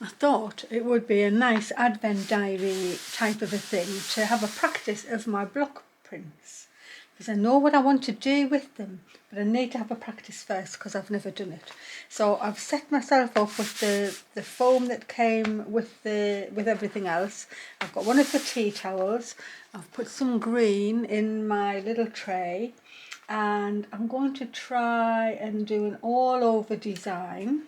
I thought it would be a nice advent diary type of a thing to have a practice of my block prints, because I know what I want to do with them, but I need to have a practice first because I've never done it. So I've set myself up with the foam that came with everything else. I've got one of the tea towels. I've put some green in my little tray, and I'm going to try and do an all over design.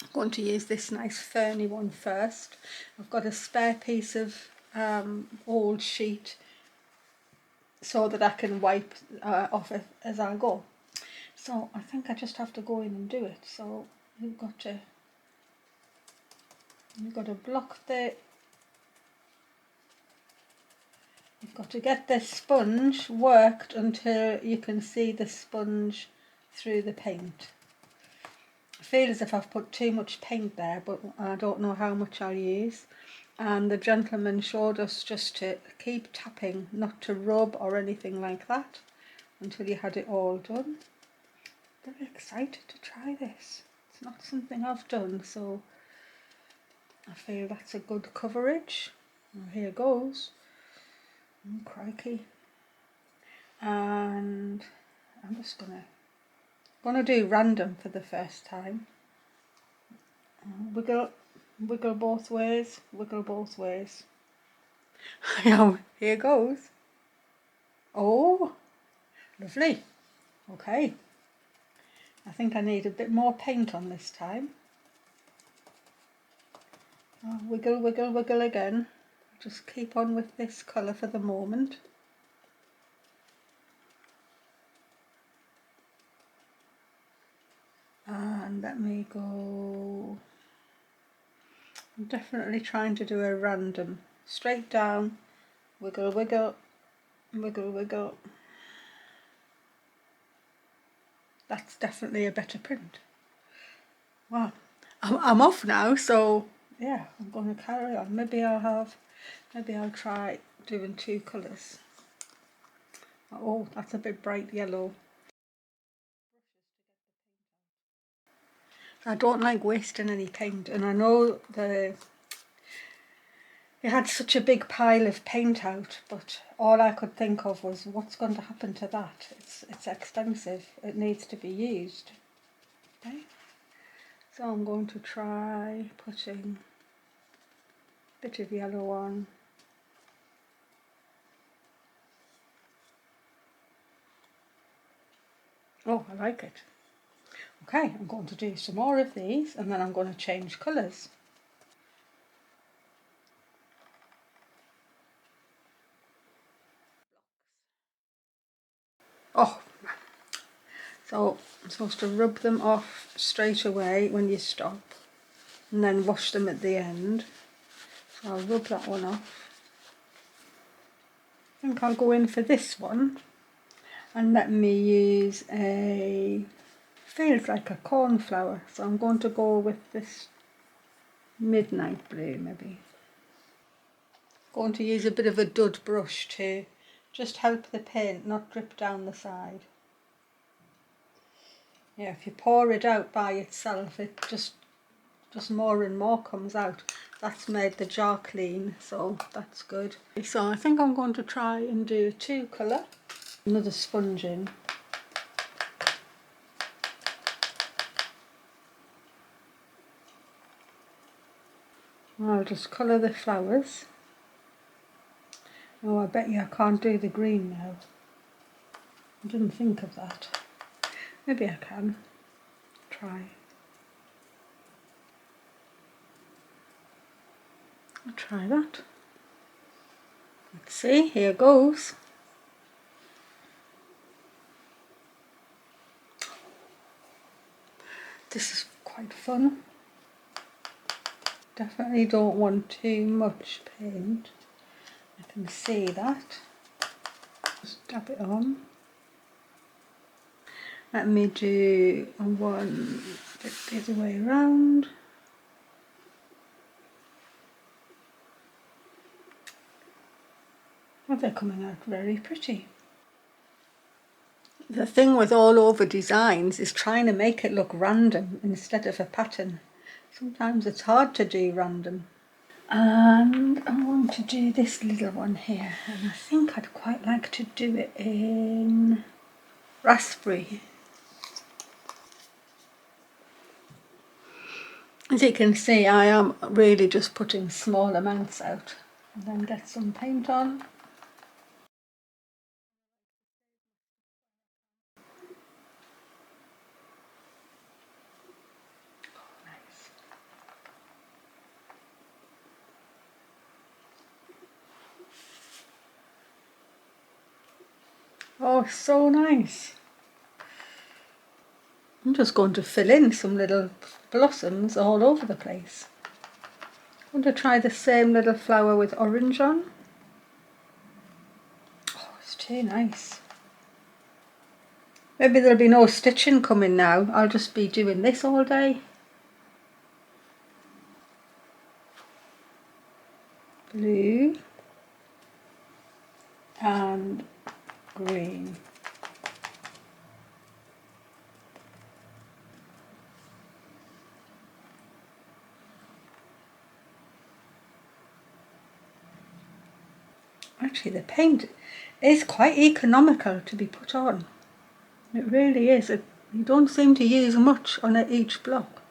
I'm going to use this nice ferny one first. I've got a spare piece of old sheet so that I can wipe off it as I go. So I think I just have to go in and do it. So you've got to block the, you've got to get the sponge worked until you can see the sponge through the paint. I feel as if I've put too much paint there, but I don't know how much I'll use. And the gentleman showed us just to keep tapping, not to rub or anything like that until you had it all done. Very excited to try this. It's not something I've done, so I feel that's a good coverage. Well, here goes. Oh, crikey. And I'm just gonna do random for the first time. Wiggle both ways, wiggle both ways. Here goes. Oh, lovely. Okay. I think I need a bit more paint on this time. Oh, wiggle, wiggle, wiggle again. Just keep on with this colour for the moment. And let me go. I'm definitely trying to do a random. Straight down, wiggle, wiggle, wiggle, wiggle. That's definitely a better print. Wow, I'm off now, so yeah, I'm going to carry on. Maybe I'll try doing two colours. Oh, that's a bit bright yellow. I don't like wasting any paint, and I know they had such a big pile of paint out, but all I could think of was what's going to happen to that. It's expensive. It needs to be used. Okay. So I'm going to try putting a bit of yellow on. Oh, I like it. Okay, I'm going to do some more of these and then I'm going to change colours. Oh, so I'm supposed to rub them off straight away when you stop and then wash them at the end. So I'll rub that one off. I think I'll go in for this one and let me use feels like a cornflower, so I'm going to go with this midnight blue maybe. Going to use a bit of a dud brush to just help the paint not drip down the side. Yeah, if you pour it out by itself, it just more and more comes out. That's made the jar clean, so that's good. So I think I'm going to try and do a two colour. Another sponge in. I'll just colour the flowers. Oh, I bet you I can't do the green now. I didn't think of that. Maybe I can. Try. I'll try that. Let's see, here goes. This is quite fun. Definitely don't want too much paint. I can see that. Just dab it on. Let me do one bit the other way around. Well, they're coming out very pretty. The thing with all over designs is trying to make it look random instead of a pattern. Sometimes it's hard to do random. And I'm going to do this little one here, and I think I'd quite like to do it in raspberry. As you can see, I am really just putting small amounts out and then get some paint on. Oh, so nice. I'm just going to fill in some little blossoms all over the place. I'm going to try the same little flower with orange on. Oh, it's too nice. Maybe there'll be no stitching coming now. I'll just be doing this all day. Blue and green. Actually, the paint is quite economical to be put on. It really is. You don't seem to use much on each block.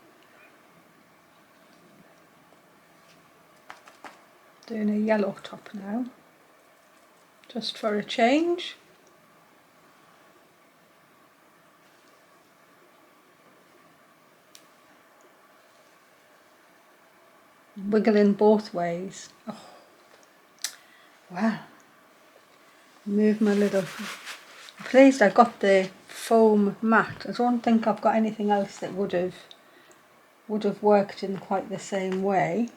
Doing a yellow top now, just for a change. Wiggling both ways. Oh, wow. Move my little... I'm pleased I got the foam mat. I don't think I've got anything else that would have worked in quite the same way.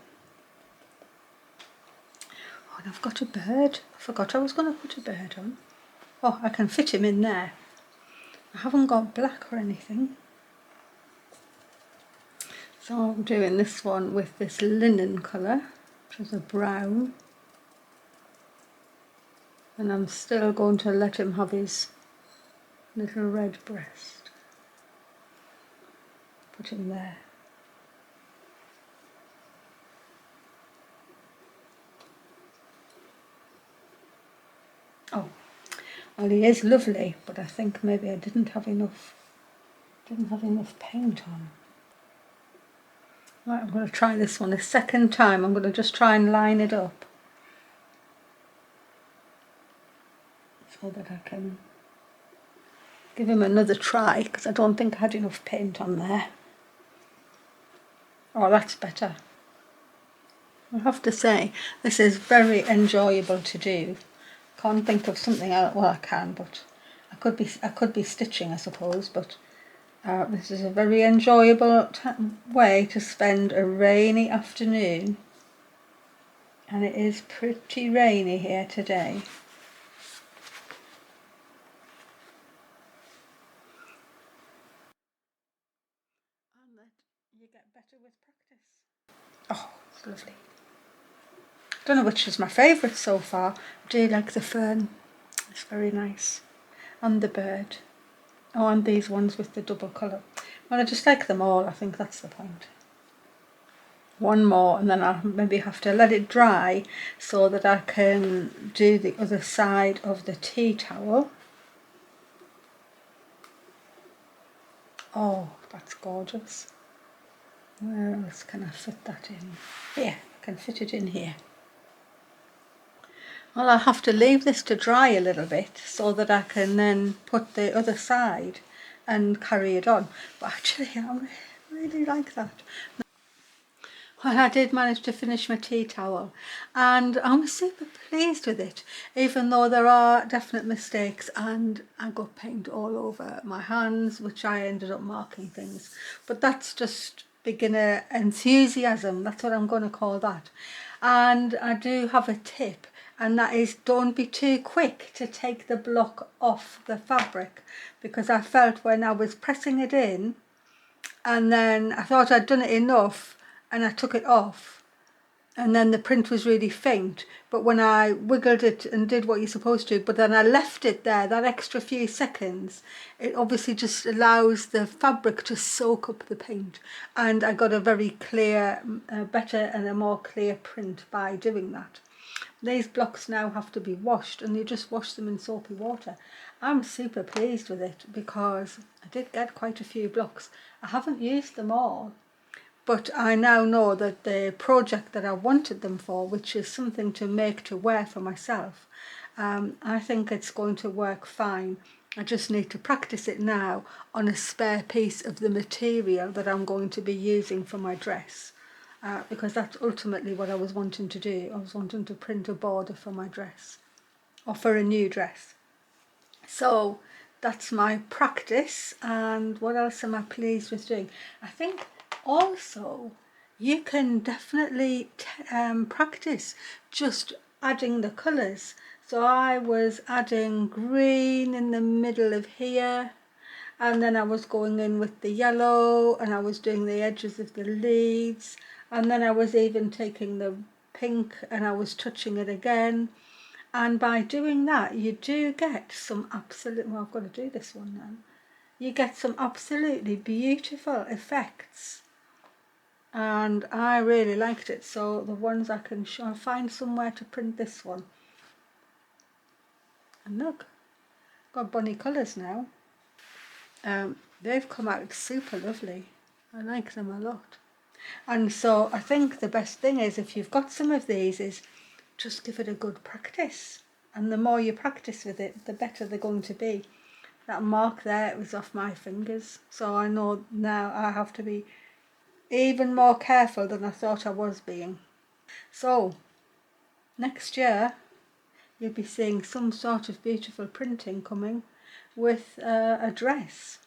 Oh, and I've got a bird. I forgot I was going to put a bird on. Oh, I can fit him in there. I haven't got black or anything. So I'm doing this one with this linen colour, which is a brown. And I'm still going to let him have his little red breast. Put him there. Oh, well, he is lovely, but I think maybe I didn't have enough paint on. Right, I'm going to try this one a second time. I'm going to just try and line it up so that I can give him another try, because I don't think I had enough paint on there. Oh, that's better. I have to say, this is very enjoyable to do. Can't think of something else. Well, I can, but I could be stitching, I suppose. But this is a very enjoyable way to spend a rainy afternoon, and it is pretty rainy here today. And that you get better with practice. Oh, it's lovely. I don't know which is my favourite so far. I do like the fern. It's very nice. And the bird. Oh, and these ones with the double colour. Well, I just like them all. I think that's the point. One more, and then I'll maybe have to let it dry so that I can do the other side of the tea towel. Oh, that's gorgeous. Where else can I fit that in? Here, I can fit it in here. Well, I'll have to leave this to dry a little bit so that I can then put the other side and carry it on. But actually, I really like that. Well, I did manage to finish my tea towel, and I'm super pleased with it, even though there are definite mistakes and I got paint all over my hands, which I ended up marking things. But that's just beginner enthusiasm. That's what I'm going to call that. And I do have a tip, and that is, don't be too quick to take the block off the fabric, because I felt when I was pressing it in and then I thought I'd done it enough and I took it off, and then the print was really faint, but when I wiggled it and did what you're supposed to, but then I left it there that extra few seconds, it obviously just allows the fabric to soak up the paint, and I got a very clear, better and a more clear print by doing that. These blocks now have to be washed, and you just wash them in soapy water. I'm super pleased with it because I did get quite a few blocks. I haven't used them all, but I now know that the project that I wanted them for, which is something to make to wear for myself, I think it's going to work fine. I just need to practice it now on a spare piece of the material that I'm going to be using for my dress, because that's ultimately what I was wanting to do. I was wanting to print a border for my dress, or for a new dress. So that's my practice. And what else am I pleased with doing? I think also you can definitely practice just adding the colours. So I was adding green in the middle of here, and then I was going in with the yellow, and I was doing the edges of the leaves, and then I was even taking the pink and I was touching it again. And by doing that, you do get some absolute, well, I've got to do this one now. You get some absolutely beautiful effects. And I really liked it. So the ones I can show, I'll find somewhere to print this one. And look, got bunny colours now. They've come out super lovely. I like them a lot. And so I think the best thing is, if you've got some of these, is just give it a good practice. And the more you practice with it, the better they're going to be. That mark there, it was off my fingers. So I know now I have to be even more careful than I thought I was being. So next year, you'll be seeing some sort of beautiful printing coming with a dress,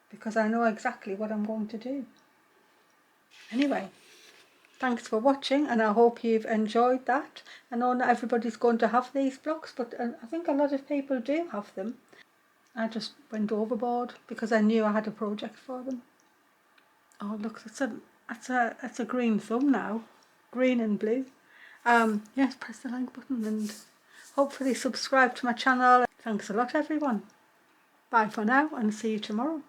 because I know exactly what I'm going to do. Anyway, thanks for watching, and I hope you've enjoyed that. I know not everybody's going to have these blocks, but I think a lot of people do have them. I just went overboard because I knew I had a project for them. Oh look, that's a green thumb now, green and blue. Yes, press the like button and hopefully subscribe to my channel. Thanks a lot everyone. Bye for now and see you tomorrow.